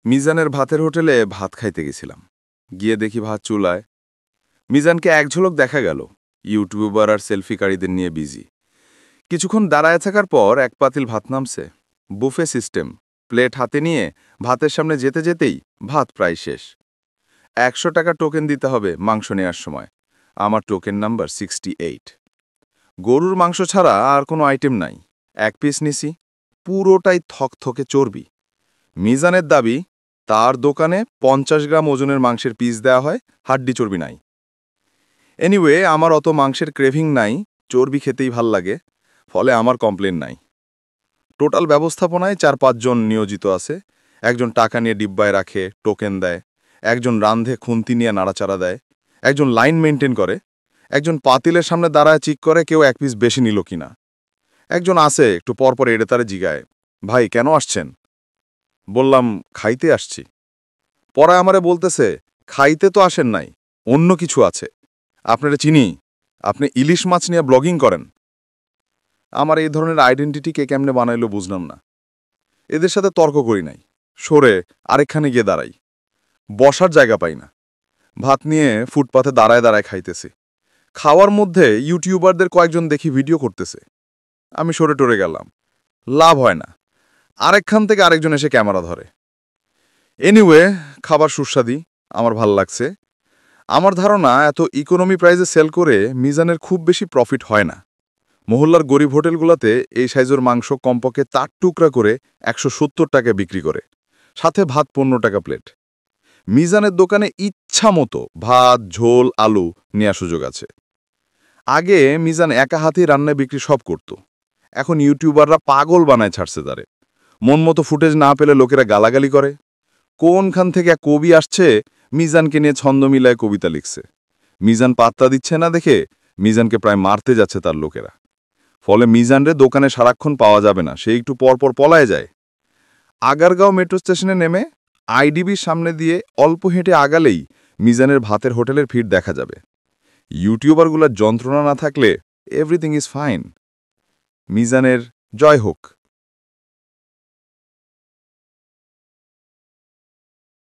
মিজানের ভাতের হোটেলে ভাত খাইতে গেছিলাম। গিয়ে দেখি ভাত চুলায়। মিজানকে এক ঝলক দেখা গেল, ইউটিউবার আর সেলফিকারীদের নিয়ে বিজি। কিছুক্ষণ দাঁড়ায় থাকার পর এক পাতিল ভাত নামছে। Buffet system. প্লেট হাতে নিয়ে ভাতের সামনে যেতে যেতেই ভাত প্রায় শেষ। ১০০ টাকা টোকেন দিতে হবে মাংস নেওয়ার সময়। আমার টোকেন নাম্বার 68। গরুর মাংস ছাড়া আর কোনো আইটেম নাই। এক পিস নিছি, পুরোটাই থকথকে চর্বি। মিজানের দাবি, তার দোকানে ৫০ গ্রাম ওজনের মাংসের পিস দেওয়া হয়, হাড্ডি চর্বি নাই। এনিওয়ে, আমার অত মাংসের ক্রেভিং নাই, চর্বি খেতেই ভাল লাগে, ফলে আমার কমপ্লেন নাই। টোটাল ব্যবস্থাপনায় ৪-৫ জন নিয়োজিত আছে। একজন টাকা নিয়ে ডিব্বায় রাখে, টোকেন দেয়, একজন রান্ধে খুন্তি নিয়ে নাড়াচাড়া দেয়, একজন লাইন মেনটেন করে, একজন পাতিলের সামনে দাঁড়ায় চিক করে কেউ এক পিস বেশি নিল কিনা। একজন আসে একটু পরপর এড়ে তারে জিগায়, ভাই কেন আসছেন? বললাম, খাইতে আসছি। পরে আমারে বলতেছে, খাইতে তো আসেন নাই, অন্য কিছু আছে। আপনারা চিনি, আপনি ইলিশ মাছ নিয়ে ব্লগিং করেন। আমার এই ধরনের আইডেন্টিটি কে কেমনে বানাইলো বুঝলাম না। এদের সাথে তর্ক করি নাই, সরে আরেকখানে গিয়ে দাঁড়াই। বসার জায়গা পাই না। ভাত নিয়ে ফুটপাথে দাঁড়ায় দাঁড়ায় খাইতেছি। খাওয়ার মধ্যে ইউটিউবারদের কয়েকজন দেখি ভিডিও করতেছে। আমি সরে টরে গেলাম, লাভ হয় না। আরেকখান থেকে আরেকজন এসে ক্যামেরা ধরে। এনিওয়ে, খাবার সুস্বাদী, আমার ভাল লাগছে। আমার ধারণা এত ইকোনমি প্রাইসে সেল করে মিজানের খুব বেশি প্রফিট হয় না। মহল্লার গরিব হোটেলগুলোতে এই সাইজের মাংস কমপক্ষে ৪ টুকরা করে ১৭০ টাকা বিক্রি করে, সাথে ভাত ১৫ টাকা প্লেট। মিজানের দোকানে ইচ্ছা মতো ভাত, ঝোল, আলু নেওয়ার সুযোগ আছে। আগে মিজান একা হাতেই রান্নায় বিক্রি সব করত। এখন ইউটিউবাররা পাগল বানায় ছাড়ছে তারে। মন মতো ফুটেজ না পেলে লোকেরা গালাগালি করে। কোনখান থেকে এক কবি আসছে, মিজানকে নিয়ে ছন্দ মিলায় কবিতা লিখছে। মিজান পাত্তা দিচ্ছে না দেখে মিজানকে প্রায় মারতে যাচ্ছে তার লোকেরা। ফলে মিজানরে দোকানে সারাক্ষণ পাওয়া যাবে না, সে একটু পরপর পলায় যায়। আগারগাঁও মেট্রো স্টেশনে নেমে আইডিবির সামনে দিয়ে অল্প হেঁটে আগালেই মিজানের ভাতের হোটেলের ভিড় দেখা যাবে। ইউটিউবারগুলোর যন্ত্রণা না থাকলে এভরিথিং ইজ ফাইন। মিজানের জয় হোক।